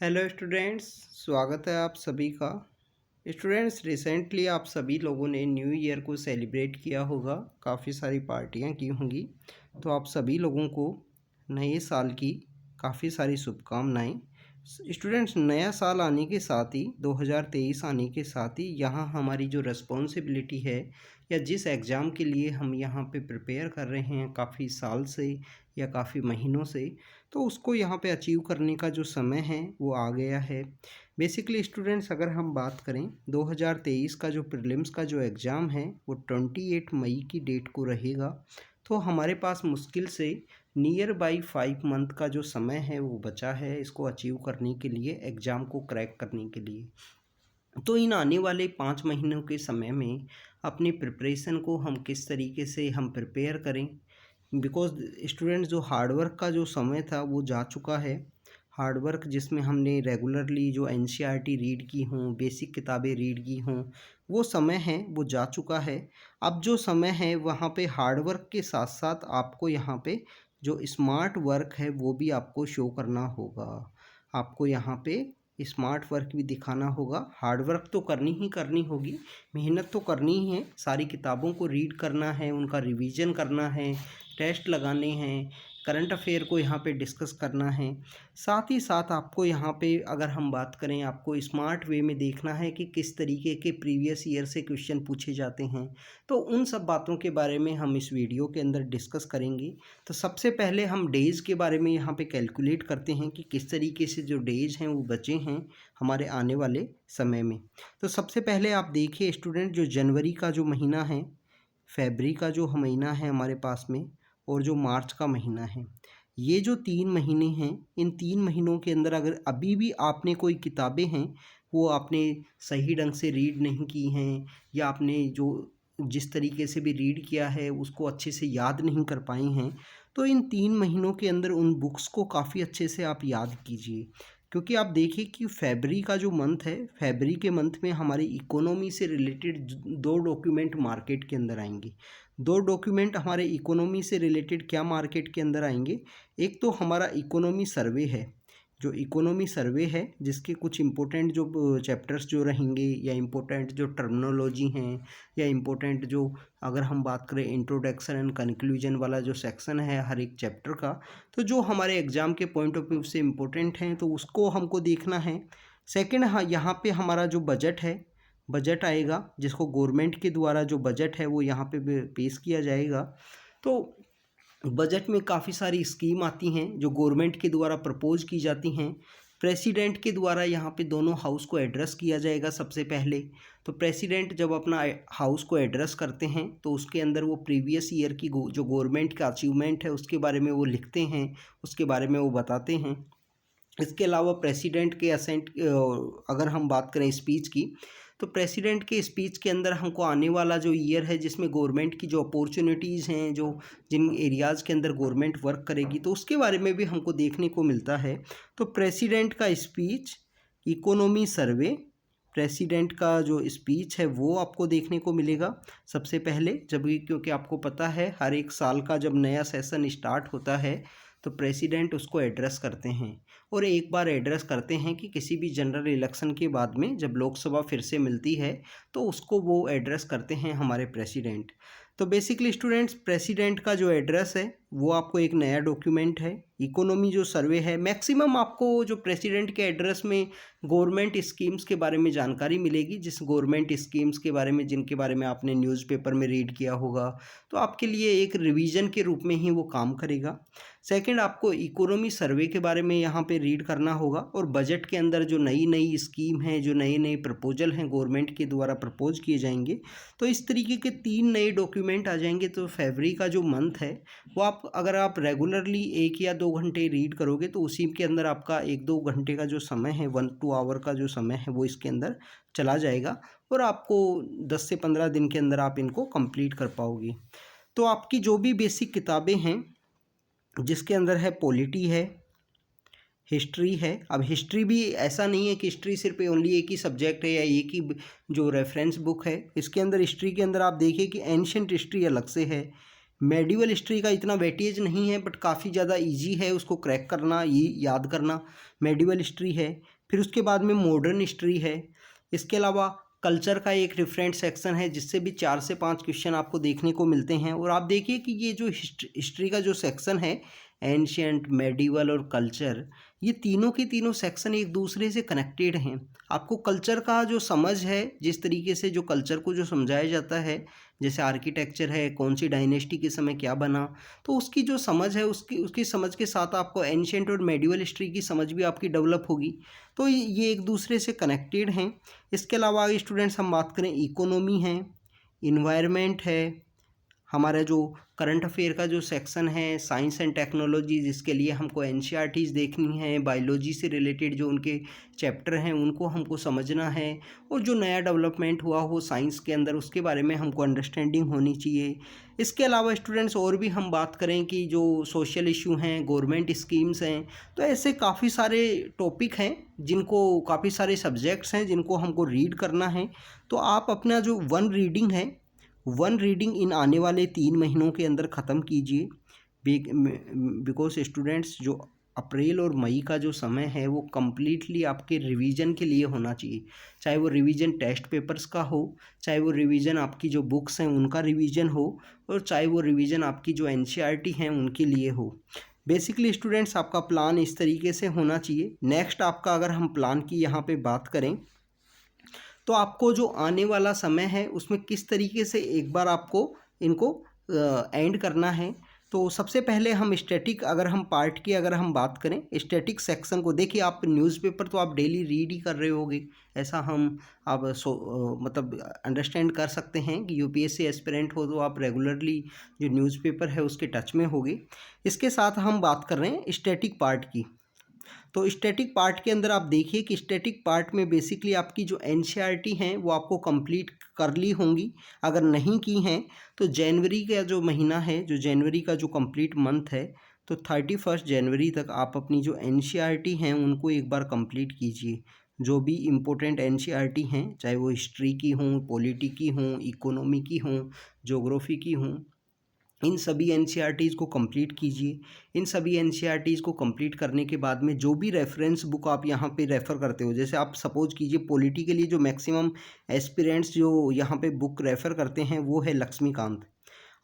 Hello students, स्वागत है आप सभी का। स्टूडेंट्स, रिसेंटली आप सभी लोगों ने न्यू ईयर को सेलिब्रेट किया होगा, काफ़ी सारी पार्टियां की होंगी। तो आप सभी लोगों को नए साल की काफ़ी सारी शुभकामनाएं। स्टूडेंट्स, नया साल आने के साथ ही 2023 आने के साथ ही यहाँ हमारी जो रिस्पॉन्सिबिलिटी है या जिस एग्ज़ाम के लिए हम यहाँ पे प्रिपेयर कर रहे हैं काफ़ी साल से या काफ़ी महीनों से, तो उसको यहाँ पे अचीव करने का जो समय है वो आ गया है। बेसिकली स्टूडेंट्स, अगर हम बात करें 2023 का जो प्रीलिम्स का जो एग्ज़ाम है वो 28 मई की डेट को रहेगा। तो हमारे पास मुश्किल से नियर बाई 5 मंथ का जो समय है वो बचा है इसको अचीव करने के लिए, एग्ज़ाम को क्रैक करने के लिए। तो इन आने वाले 5 महीनों के समय में अपनी प्रिपरेशन को हम किस तरीके से हम प्रिपेयर करें, बिकॉज स्टूडेंट्स जो हार्डवर्क का जो समय था वो जा चुका है। हार्डवर्क जिसमें हमने रेगुलरली जो एनसीईआरटी रीड की हों, बेसिक किताबें रीड की हों, वो समय है वो जा चुका है। अब जो समय है वहाँ पे हार्डवर्क के साथ साथ आपको यहाँ पे जो स्मार्ट वर्क है वो भी आपको शो करना होगा। आपको यहाँ पे स्मार्ट वर्क भी दिखाना होगा। हार्ड वर्क तो करनी होगी, मेहनत तो करनी ही है, सारी किताबों को रीड करना है, उनका रिवीजन करना है, टेस्ट लगाने हैं, करंट अफेयर को यहाँ पे डिस्कस करना है। साथ ही साथ आपको यहाँ पे अगर हम बात करें, आपको स्मार्ट वे में देखना है कि किस तरीके के प्रीवियस ईयर से क्वेश्चन पूछे जाते हैं। तो उन सब बातों के बारे में हम इस वीडियो के अंदर डिस्कस करेंगे। तो सबसे पहले हम डेज़ के बारे में यहाँ पे कैलकुलेट करते हैं कि किस तरीके से जो डेज़ हैं वो बचे हैं हमारे आने वाले समय में। तो सबसे पहले आप देखिए स्टूडेंट, जो जनवरी का जो महीना है, फरवरी का जो महीना है हमारे पास में, और जो मार्च का महीना है, ये जो 3 महीने हैं, इन 3 महीनों के अंदर अगर अभी भी आपने कोई किताबें हैं वो आपने सही ढंग से रीड नहीं की हैं, या आपने जो जिस तरीके से भी रीड किया है उसको अच्छे से याद नहीं कर पाई हैं, तो इन 3 महीनों के अंदर उन बुक्स को काफ़ी अच्छे से आप याद कीजिए। क्योंकि आप देखिए कि फरवरी का जो मंथ है, फरवरी के मंथ में हमारी इकोनॉमी से रिलेटेड 2 डॉक्यूमेंट मार्केट के अंदर आएंगे। 2 डॉक्यूमेंट हमारे इकोनॉमी से रिलेटेड क्या मार्केट के अंदर आएंगे? एक तो हमारा इकोनॉमी सर्वे है, जो इकोनॉमी सर्वे है जिसके कुछ इम्पोर्टेंट जो चैप्टर्स जो रहेंगे, या इम्पोर्टेंट जो टर्मिनोलॉजी हैं, या इम्पोर्टेंट जो अगर हम बात करें इंट्रोडक्शन एंड कंक्लूजन वाला जो सेक्शन है हर एक चैप्टर का, तो जो हमारे एग्ज़ाम के पॉइंट ऑफ व्यू से इम्पोर्टेंट हैं तो उसको हमको देखना है। सेकंड, हाँ, यहाँ पे हमारा जो बजट है, बजट आएगा जिसको गवर्नमेंट के द्वारा जो बजट है वो यहाँ पे पेश किया जाएगा। तो बजट में काफ़ी सारी स्कीम आती हैं जो गवर्नमेंट के द्वारा प्रपोज की जाती हैं। प्रेसिडेंट के द्वारा यहाँ पे दोनों हाउस को एड्रेस किया जाएगा सबसे पहले। तो प्रेसिडेंट जब अपना हाउस को एड्रेस करते हैं तो उसके अंदर वो प्रीवियस ईयर की जो गवर्नमेंट का अचीवमेंट है उसके बारे में वो लिखते हैं, उसके बारे में वो बताते हैं। इसके अलावा प्रेसिडेंट के असेंट अगर हम बात करें स्पीच की, तो प्रेसिडेंट के स्पीच के अंदर हमको आने वाला जो ईयर है जिसमें गवर्नमेंट की जो अपॉर्चुनिटीज़ हैं, जो जिन एरियाज़ के अंदर गवर्नमेंट वर्क करेगी, तो उसके बारे में भी हमको देखने को मिलता है। तो प्रेसिडेंट का स्पीच, इकोनॉमी सर्वे, प्रेसिडेंट का जो स्पीच है वो आपको देखने को मिलेगा सबसे पहले, जब क्योंकि आपको पता है हर एक साल का जब नया सेशन स्टार्ट होता है तो प्रेसिडेंट उसको एड्रेस करते हैं, और एक बार एड्रेस करते हैं कि किसी भी जनरल इलेक्शन के बाद में जब लोकसभा फिर से मिलती है तो उसको वो एड्रेस करते हैं हमारे प्रेसिडेंट। तो बेसिकली स्टूडेंट्स, प्रेसिडेंट का जो एड्रेस है वो आपको एक नया डॉक्यूमेंट है। इकोनॉमी जो सर्वे है, मैक्सिमम आपको जो प्रेसिडेंट के एड्रेस में गवर्नमेंट स्कीम्स के बारे में जानकारी मिलेगी, जिस गवर्नमेंट स्कीम्स के बारे में जिनके बारे में आपने न्यूज़पेपर में रीड किया होगा, तो आपके लिए एक रिवीजन के रूप में ही वो काम करेगा। सेकंड, आपको इकोनॉमी सर्वे के बारे में यहाँ पे रीड करना होगा, और बजट के अंदर जो नई नई स्कीम हैं, जो नए नए प्रपोजल हैं गवर्नमेंट के द्वारा प्रपोज किए जाएंगे, तो इस तरीके के 3 नए डॉक्यूमेंट आ जाएंगे। तो फरवरी का जो मंथ है वो अगर आप रेगुलरली 1 या 2 घंटे रीड करोगे तो उसी के अंदर आपका 1-2 घंटे का जो समय है, 1-2 आवर का जो समय है वो इसके अंदर चला जाएगा, और आपको 10 से 15 दिन के अंदर आप इनको कंप्लीट कर पाओगे। तो आपकी जो भी बेसिक किताबें हैं जिसके अंदर है पॉलिटी है, हिस्ट्री है। अब हिस्ट्री भी ऐसा नहीं है कि हिस्ट्री सिर्फ ओनली एक ही सब्जेक्ट है या एक ही जो रेफरेंस बुक है। इसके अंदर हिस्ट्री के अंदर आप देखिए कि एंशियंट हिस्ट्री अलग से है, मेडिवल हिस्ट्री का इतना वेटेज नहीं है, बट काफ़ी ज़्यादा इजी है उसको क्रैक करना, ये याद करना। मेडिवल हिस्ट्री है, फिर उसके बाद में मॉडर्न हिस्ट्री है। इसके अलावा कल्चर का एक डिफरेंट सेक्शन है जिससे भी 4 से 5 क्वेश्चन आपको देखने को मिलते हैं। और आप देखिए कि ये जो हिस्ट्री का जो सेक्शन है, एंशियंट, मेडिवल और कल्चर, ये तीनों के तीनों सेक्शन एक दूसरे से कनेक्टेड हैं। आपको कल्चर का जो समझ है, जिस तरीके से जो कल्चर को जो समझाया जाता है, जैसे आर्किटेक्चर है, कौन सी डायनेस्टी के समय क्या बना, तो उसकी जो समझ है, उसकी समझ के साथ आपको एंशियंट और मेडिवल हिस्ट्री की समझ भी आपकी डेवलप होगी। तो ये एक दूसरे से कनेक्टेड हैं। इसके अलावा स्टूडेंट्स हम बात करें, इकोनॉमी है, इन्वायरमेंट है, हमारा जो करंट अफेयर का जो सेक्शन है, साइंस एंड टेक्नोलॉजी, जिसके लिए हमको एनसीईआरटीज़ देखनी है, बायोलॉजी से रिलेटेड जो उनके चैप्टर हैं उनको हमको समझना है, और जो नया डेवलपमेंट हुआ हो साइंस के अंदर उसके बारे में हमको अंडरस्टैंडिंग होनी चाहिए। इसके अलावा स्टूडेंट्स और भी हम बात करें कि जो सोशल इशू हैं, गवर्नमेंट स्कीम्स हैं, तो ऐसे काफ़ी सारे टॉपिक हैं जिनको, काफ़ी सारे सब्जेक्ट्स हैं जिनको हमको रीड करना है। तो आप अपना जो वन रीडिंग इन आने वाले 3 महीनों के अंदर ख़त्म कीजिए। बिकॉज स्टूडेंट्स, जो अप्रैल और मई का जो समय है वो कम्प्लीटली आपके रिवीजन के लिए होना चाहिए। चाहे वो रिवीजन टेस्ट पेपर्स का हो, चाहे वो रिवीजन आपकी जो बुक्स हैं उनका रिवीजन हो, और चाहे वो रिवीजन आपकी जो एनसीईआरटी हैं उनके लिए हो। बेसिकली स्टूडेंट्स, आपका प्लान इस तरीके से होना चाहिए। नेक्स्ट आपका, अगर हम प्लान की यहाँ पे बात करें, तो आपको जो आने वाला समय है उसमें किस तरीके से एक बार आपको इनको एंड करना है। तो सबसे पहले हम स्टैटिक, अगर हम पार्ट की अगर हम बात करें, स्टैटिक सेक्शन को देखिए। आप न्यूज़पेपर तो आप डेली रीड ही कर रहे होगे, ऐसा हम आप मतलब अंडरस्टैंड कर सकते हैं कि यूपीएससी एस्पिरेंट हो तो आप रेगुलरली जो न्यूज़पेपर है उसके टच में होगे। इसके साथ हम बात कर रहे हैं स्टैटिक पार्ट की। तो स्टैटिक पार्ट के अंदर आप देखिए कि स्टैटिक पार्ट में बेसिकली आपकी जो एनसीईआरटी हैं वो आपको कंप्लीट कर ली होंगी। अगर नहीं की हैं तो जनवरी का जो महीना है, जो जनवरी का जो कंप्लीट मंथ है, तो 31 जनवरी तक आप अपनी जो एनसीईआरटी हैं उनको एक बार कंप्लीट कीजिए। जो भी इम्पोर्टेंट एनसीईआरटी हैं, चाहे वो हिस्ट्री की हों, पॉलिटी की हों, इकोनॉमी की हों, ज्योग्राफी की हों, इन सभी एनसीईआरटीज़ को कंप्लीट कीजिए। इन सभी एनसीईआरटीज़ को कंप्लीट करने के बाद में जो भी रेफरेंस बुक आप यहाँ पे रेफ़र करते हो, जैसे आप सपोज कीजिए पॉलिटी के लिए जो मैक्सिमम एस्पिरेंट्स जो यहाँ पे बुक रेफ़र करते हैं वो है लक्ष्मीकांत।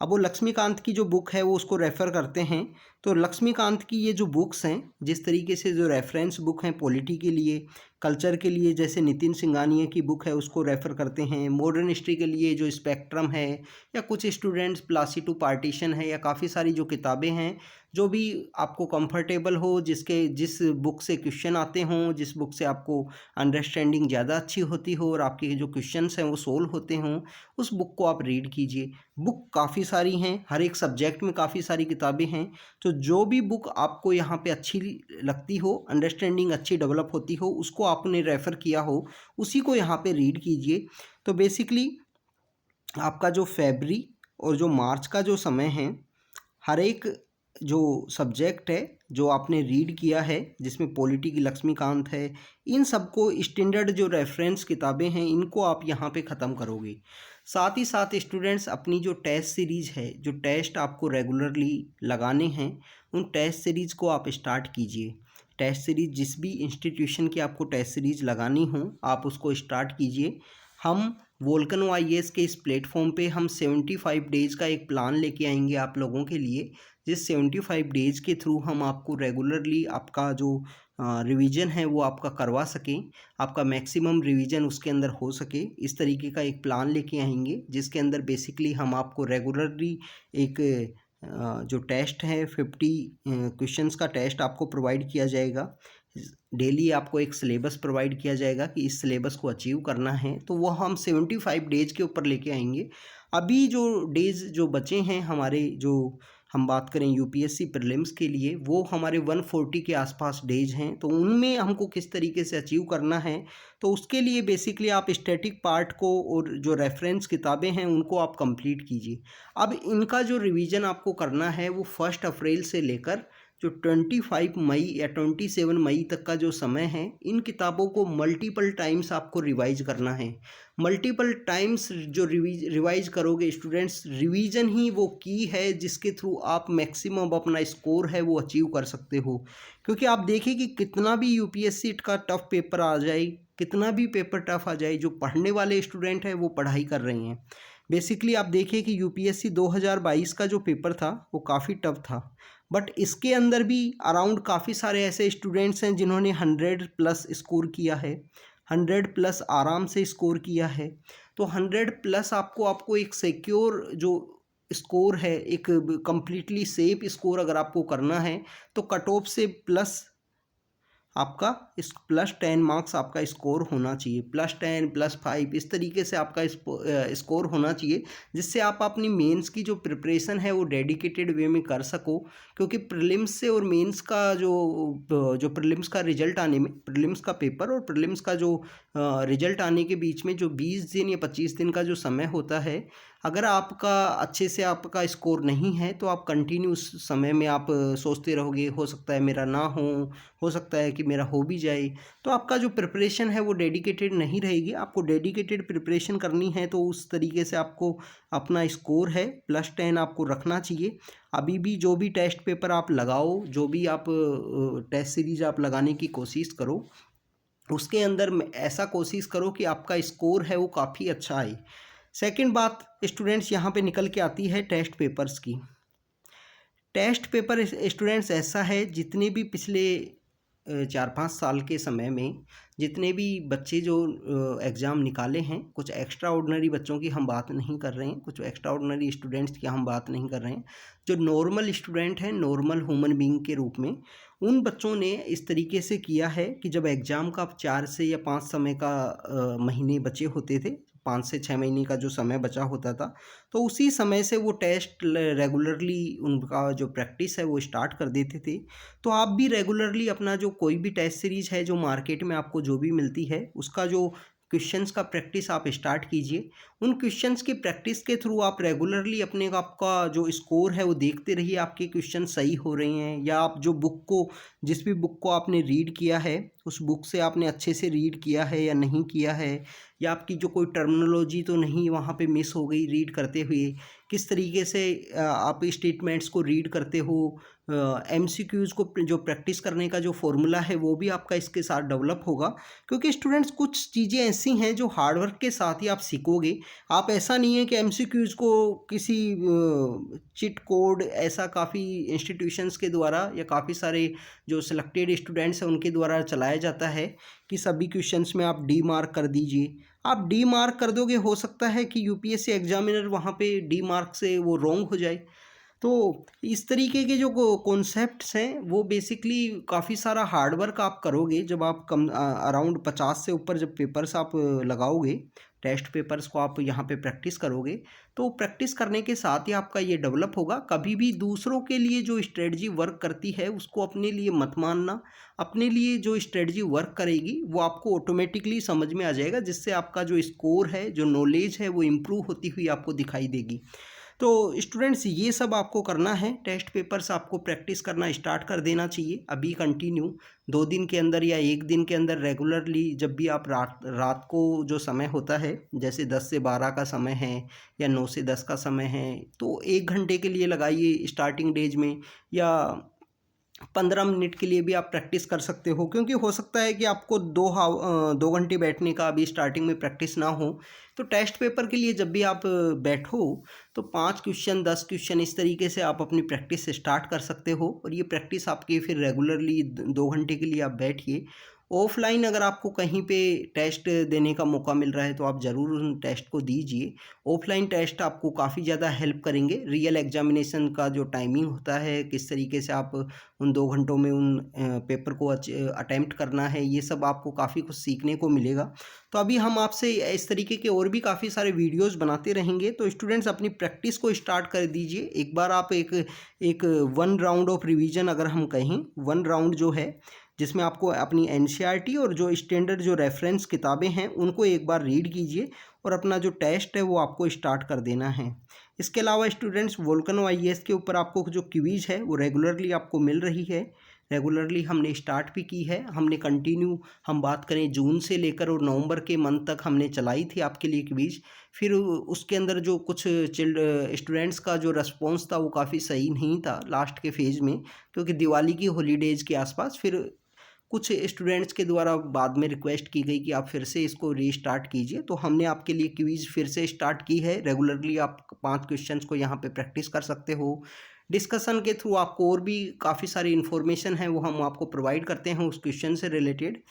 अब वो लक्ष्मीकांत की जो बुक है वो उसको रेफ़र करते हैं। तो लक्ष्मीकांत की ये जो बुक्स हैं, जिस तरीके से जो रेफरेंस बुक हैं पॉलिटी के लिए, कल्चर के लिए जैसे नितिन सिंघानिया की बुक है उसको रेफ़र करते हैं, मॉडर्न हिस्ट्री के लिए जो स्पेक्ट्रम है, या कुछ स्टूडेंट्स प्लासी टू पार्टीशन है, या काफ़ी सारी जो किताबें हैं, जो भी आपको कंफर्टेबल हो, जिस बुक से क्वेश्चन आते हों, जिस बुक से आपको अंडरस्टैंडिंग ज़्यादा अच्छी होती हो और आपके जो क्वेश्चंस हैं वो सोल्व होते हों, उस बुक को आप रीड कीजिए। बुक काफ़ी सारी हैं, हर एक सब्जेक्ट में काफ़ी सारी किताबें हैं। तो जो भी बुक आपको यहाँ पे अच्छी लगती हो, अंडरस्टैंडिंग अच्छी डेवलप होती हो, उसको आपने रेफ़र किया हो, उसी को यहाँ पे रीड कीजिए। तो बेसिकली आपका जो फरवरी और जो मार्च का जो समय है, हर एक जो सब्जेक्ट है जो आपने रीड किया है, जिसमें पॉलिटी की लक्ष्मीकांत है, इन सबको स्टैंडर्ड जो रेफरेंस किताबें हैं इनको आप यहाँ पे ख़त्म करोगे। साथ ही साथ स्टूडेंट्स, अपनी जो टेस्ट सीरीज़ है, जो टेस्ट आपको रेगुलरली लगाने हैं, उन टेस्ट सीरीज़ को आप स्टार्ट कीजिए। टेस्ट सीरीज़ जिस भी इंस्टीट्यूशन की आपको टेस्ट सीरीज़ लगानी हो आप उसको स्टार्ट कीजिए। हम वोल्केनो आईएएस के इस प्लेटफॉर्म पे हम 75 डेज़ का एक प्लान लेके आएंगे आप लोगों के लिए, जिस 75 डेज़ के थ्रू हम आपको रेगुलरली आपका जो रिवीजन है वो आपका करवा सकें, आपका मैक्सिमम रिवीजन उसके अंदर हो सके, इस तरीके का एक प्लान लेके आएंगे, जिसके अंदर बेसिकली हम आपको रेगुलरली एक जो टेस्ट है 50 क्वेश्चंस का टेस्ट आपको प्रोवाइड किया जाएगा। डेली आपको एक सिलेबस प्रोवाइड किया जाएगा कि इस सिलेबस को अचीव करना है, तो वो हम 75 डेज़ के ऊपर लेके आएंगे। अभी जो डेज़ जो बचे हैं हमारे, जो हम बात करें यूपीएससी प्रीलिम्स के लिए, वो हमारे 140 के आसपास डेज़ हैं। तो उनमें हमको किस तरीके से अचीव करना है, तो उसके लिए बेसिकली आप स्टैटिक पार्ट को और जो रेफरेंस किताबें हैं उनको आप कंप्लीट कीजिए। अब इनका जो रिवीजन आपको करना है वो 1 अप्रैल से लेकर जो 25 मई या 27 मई तक का जो समय है, इन किताबों को मल्टीपल टाइम्स आपको रिवाइज करना है। मल्टीपल टाइम्स जो रिवाइज करोगे स्टूडेंट्स, रिवीजन ही वो की है जिसके थ्रू आप मैक्सिमम अपना स्कोर है वो अचीव कर सकते हो। क्योंकि आप देखिए कि कितना भी यूपीएससी का टफ पेपर आ जाए, कितना भी पेपर टफ आ जाए, जो पढ़ने वाले स्टूडेंट हैं वो पढ़ाई कर रहे हैं। बेसिकली आप देखिए कि यूपीएससी 2022 का जो पेपर था वो काफ़ी टफ था, बट इसके अंदर भी अराउंड काफ़ी सारे ऐसे स्टूडेंट्स हैं जिन्होंने 100+ स्कोर किया है, 100+ आराम से स्कोर किया है। तो 100+ आपको एक सिक्योर जो स्कोर है, एक कंप्लीटली सेफ स्कोर अगर आपको करना है तो कट ऑफ से प्लस आपका इस +10 मार्क्स आपका स्कोर होना चाहिए, +10 +5 इस तरीके से आपका स्कोर होना चाहिए, जिससे आप अपनी मेंस की जो प्रिपरेशन है वो डेडिकेटेड वे में कर सको। क्योंकि प्रीलिम्स से और मेंस का जो प्रीलिम्स का रिजल्ट आने में, प्रीलिम्स का पेपर और प्रीलिम्स का जो रिजल्ट आने के बीच में जो 20 दिन या 25 दिन का जो समय होता है, अगर आपका अच्छे से आपका स्कोर नहीं है तो आप कंटिन्यू उस समय में आप सोचते रहोगे, हो सकता है मेरा ना हो सकता है कि मेरा हो भी जाए। तो आपका जो प्रिपरेशन है वो डेडिकेटेड नहीं रहेगी। आपको डेडिकेटेड प्रिपरेशन करनी है तो उस तरीके से आपको अपना स्कोर है +10 आपको रखना चाहिए। अभी भी जो भी टेस्ट पेपर आप लगाओ, जो भी आप टेस्ट सीरीज आप लगाने की कोशिश करो, उसके अंदर ऐसा कोशिश करो कि आपका स्कोर है वो काफ़ी अच्छा आए। सेकंड बात स्टूडेंट्स यहाँ पे निकल के आती है टेस्ट पेपर्स की। टेस्ट पेपर स्टूडेंट्स ऐसा है, जितने भी पिछले 4-5 साल के समय में जितने भी बच्चे जो एग्ज़ाम निकाले हैं, कुछ एक्स्ट्रा ऑर्डिनरी बच्चों की हम बात नहीं कर रहे हैं, कुछ एक्स्ट्रा ऑर्डिनरी स्टूडेंट्स की हम बात नहीं कर रहे हैं, जो नॉर्मल स्टूडेंट हैं, नॉर्मल ह्यूमन बीइंग के रूप में, उन बच्चों ने इस तरीके से किया है कि जब एग्ज़ाम का 4 से या 5 समय का महीने बचे होते थे, 5 से 6 महीने का जो समय बचा होता था, तो उसी समय से वो टेस्ट रेगुलरली उनका जो प्रैक्टिस है वो स्टार्ट कर देते थे। तो आप भी रेगुलरली अपना जो कोई भी टेस्ट सीरीज है जो मार्केट में आपको जो भी मिलती है, उसका जो क्वेश्चंस का प्रैक्टिस आप स्टार्ट कीजिए। उन क्वेश्चंस की प्रैक्टिस के थ्रू आप रेगुलरली अपने आपका जो स्कोर है वो देखते रहिए, आपके क्वेश्चन सही हो रहे हैं या आप जो जिस भी बुक को आपने रीड किया है, उस बुक से आपने अच्छे से रीड किया है या नहीं किया है, या आपकी जो कोई टर्मिनोलॉजी तो नहीं वहाँ पे मिस हो गई रीड करते हुए, किस तरीके से आप स्टेटमेंट्स को रीड करते हो, एमसीक्यूज़ को जो प्रैक्टिस करने का जो फॉर्मूला है वो भी आपका इसके साथ डेवलप होगा। क्योंकि स्टूडेंट्स कुछ चीज़ें ऐसी हैं जो हार्डवर्क के साथ ही आप सीखोगे। आप ऐसा नहीं है कि एमसीक्यूज़ को किसी चिट कोड ऐसा काफ़ी इंस्टीट्यूशंस के द्वारा या काफ़ी सारे जो सिलेक्टेड स्टूडेंट्स हैं उनके द्वारा चलाया जाता है कि सभी क्वेश्चंस में आप डी मार्क कर दीजिए। आप डी मार्क कर दोगे, हो सकता है कि यूपीएससी एग्जामिनर वहाँ पे डी मार्क से वो रॉन्ग हो जाए। तो इस तरीके के जो कॉन्सेप्ट्स हैं वो बेसिकली काफ़ी सारा हार्डवर्क आप करोगे जब आप अराउंड 50 से ऊपर जब पेपर्स आप लगाओगे, टेस्ट पेपर्स को आप यहाँ पे प्रैक्टिस करोगे, तो प्रैक्टिस करने के साथ ही आपका ये डेवलप होगा। कभी भी दूसरों के लिए जो स्ट्रेटजी वर्क करती है उसको अपने लिए मत मानना। अपने लिए जो स्ट्रेटजी वर्क करेगी वो आपको ऑटोमेटिकली समझ में आ जाएगा, जिससे आपका जो स्कोर है, जो नॉलेज है वो इम्प्रूव होती हुई आपको दिखाई देगी। तो स्टूडेंट्स ये सब आपको करना है, टेस्ट पेपर्स आपको प्रैक्टिस करना स्टार्ट कर देना चाहिए अभी कंटिन्यू 2 दिन के अंदर या 1 दिन के अंदर रेगुलरली। जब भी आप रात को जो समय होता है, जैसे 10 से 12 का समय है या 9 से 10 का समय है, तो 1 घंटे के लिए लगाइए स्टार्टिंग डेज में, या 15 मिनट के लिए भी आप प्रैक्टिस कर सकते हो। क्योंकि हो सकता है कि आपको 2 घंटे बैठने का अभी स्टार्टिंग में प्रैक्टिस ना हो, तो टेस्ट पेपर के लिए जब भी आप बैठो तो 5 क्वेश्चन 10 क्वेश्चन इस तरीके से आप अपनी प्रैक्टिस स्टार्ट कर सकते हो। और ये प्रैक्टिस आपकी फिर रेगुलरली 2 घंटे के लिए आप बैठिए। ऑफलाइन अगर आपको कहीं पे टेस्ट देने का मौका मिल रहा है तो आप ज़रूर उन टेस्ट को दीजिए। ऑफलाइन टेस्ट आपको काफ़ी ज़्यादा हेल्प करेंगे। रियल एग्जामिनेशन का जो टाइमिंग होता है, किस तरीके से आप उन 2 घंटों में उन पेपर को अटेम्प्ट करना है, ये सब आपको काफ़ी कुछ सीखने को मिलेगा। तो अभी हम आपसे इस तरीके के और भी काफ़ी सारे वीडियोस बनाते रहेंगे। तो स्टूडेंट्स अपनी प्रैक्टिस को स्टार्ट कर दीजिए। एक बार आप एक 1 राउंड ऑफ रिवीजन अगर हम कहें, 1 राउंड जो है जिसमें आपको अपनी एनसीईआरटी और जो स्टैंडर्ड जो रेफरेंस किताबें हैं उनको एक बार रीड कीजिए और अपना जो टेस्ट है वो आपको स्टार्ट कर देना है। इसके अलावा स्टूडेंट्स वोल्केनो आईएएस के ऊपर आपको जो क्विज है वो रेगुलरली आपको मिल रही है। रेगुलरली हमने स्टार्ट भी की है, हमने कंटिन्यू हम बात करें जून से लेकर और नवंबर के मंथ तक हमने चलाई थी आपके लिए क्विज। फिर उसके अंदर जो कुछ स्टूडेंट्स का जो रिस्पॉन्स था वो काफ़ी सही नहीं था लास्ट के फेज़ में, क्योंकि दिवाली की हॉलीडेज़ के आसपास फिर कुछ स्टूडेंट्स के द्वारा बाद में रिक्वेस्ट की गई कि आप फिर से इसको रीस्टार्ट कीजिए, तो हमने आपके लिए क्विज़ फिर से स्टार्ट की है। रेगुलरली आप 5 क्वेश्चंस को यहाँ पे प्रैक्टिस कर सकते हो। डिस्कशन के थ्रू आपको और भी काफ़ी सारी इन्फॉर्मेशन है वो हम आपको प्रोवाइड करते हैं उस क्वेश्चन से रिलेटेड।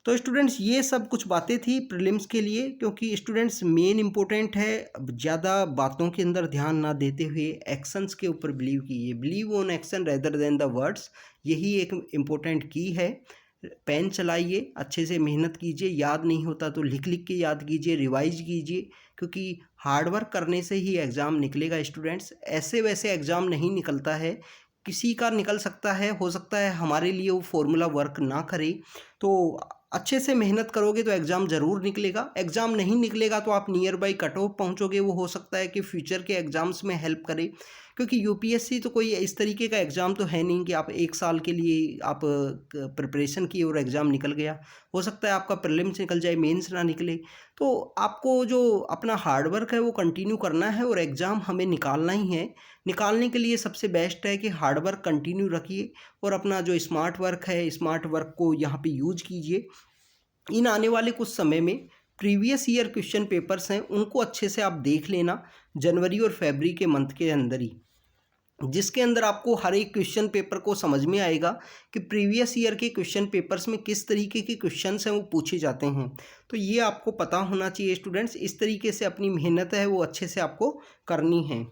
तो स्टूडेंट्स ये सब कुछ बातें थी प्रीलिम्स के लिए, क्योंकि स्टूडेंट्स मेन इंपॉर्टेंट है ज़्यादा बातों के अंदर ध्यान ना देते हुए एक्शंस के ऊपर बिलीव कीजिए, believe on action rather than the words, यही एक इम्पोर्टेंट की है। पेन चलाइए, अच्छे से मेहनत कीजिए, याद नहीं होता तो लिख लिख के याद कीजिए, रिवाइज कीजिए, क्योंकि हार्ड वर्क करने से ही एग्ज़ाम निकलेगा स्टूडेंट्स, ऐसे वैसे एग्ज़ाम नहीं निकलता है। किसी का निकल सकता है, हो सकता है हमारे लिए वो फॉर्मूला वर्क ना करे, तो अच्छे से मेहनत करोगे तो एग्ज़ाम ज़रूर निकलेगा। एग्ज़ाम नहीं निकलेगा तो आप नियर बाई कट ऑफ पहुँचोगे, वो हो सकता है कि फ्यूचर के एग्ज़ाम्स में हेल्प करे, क्योंकि यूपीएससी तो कोई इस तरीके का एग्ज़ाम तो है नहीं कि आप 1 साल के लिए आप प्रिपरेशन किए और एग्ज़ाम निकल गया। हो सकता है आपका प्रीलिम्स निकल जाए, मेंस ना निकले। तो आपको जो अपना हार्ड वर्क है वो कंटिन्यू करना है और एग्ज़ाम हमें निकालना ही है। निकालने के लिए सबसे बेस्ट है कि हार्ड वर्क कंटिन्यू रखिए और अपना जो स्मार्ट वर्क है, स्मार्ट वर्क को यहाँ पे यूज कीजिए। इन आने वाले कुछ समय में प्रीवियस ईयर क्वेश्चन पेपर्स हैं उनको अच्छे से आप देख लेना, जनवरी और फरवरी के मंथ के अंदर ही, जिसके अंदर आपको हर एक क्वेश्चन पेपर को समझ में आएगा कि प्रीवियस ईयर के क्वेश्चन पेपर्स में किस तरीके के क्वेश्चंस हैं वो पूछे जाते हैं। तो ये आपको पता होना चाहिए स्टूडेंट्स, इस तरीके से अपनी मेहनत है वो अच्छे से आपको करनी है।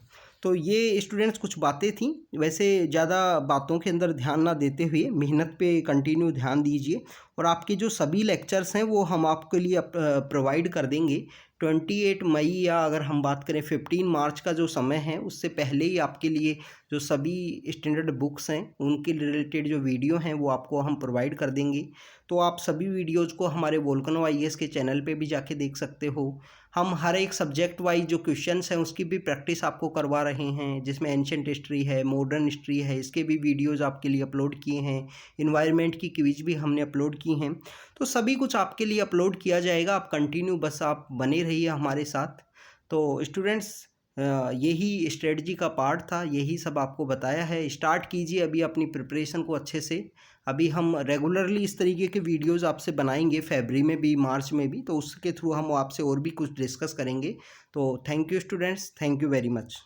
तो ये स्टूडेंट्स कुछ बातें थी, वैसे ज़्यादा बातों के अंदर ध्यान ना देते हुए मेहनत पे कंटिन्यू ध्यान दीजिए और आपके जो सभी लेक्चर्स हैं वो हम आपके लिए प्रोवाइड कर देंगे 28 मई, या अगर हम बात करें 15 मार्च का जो समय है उससे पहले ही आपके लिए जो सभी स्टैंडर्ड बुक्स हैं उनके रिलेटेड जो वीडियो हैं वो आपको हम प्रोवाइड कर देंगे। तो आप सभी वीडियोज़ को हमारे वोल्केनो आईएएस के चैनल पे भी जाके देख सकते हो। हम हर एक सब्जेक्ट वाइज जो क्वेश्चंस हैं उसकी भी प्रैक्टिस आपको करवा रहे हैं, जिसमें एंशिएंट हिस्ट्री है, मॉडर्न हिस्ट्री है, इसके भी वीडियोज़ आपके लिए अपलोड किए हैं। इन्वायरमेंट की क्विज भी हमने अपलोड की हैं, तो सभी कुछ आपके लिए अपलोड किया जाएगा। आप कंटिन्यू बस आप बने रहिए हमारे साथ। तो स्टूडेंट्स यही स्ट्रेटजी का पार्ट था, यही सब आपको बताया है। स्टार्ट कीजिए अभी अपनी प्रिपरेशन को अच्छे से। अभी हम रेगुलरली इस तरीके के वीडियोस आपसे बनाएंगे, फरवरी में भी, मार्च में भी, तो उसके थ्रू हम आपसे और भी कुछ डिस्कस करेंगे। तो thank you students, thank you very much.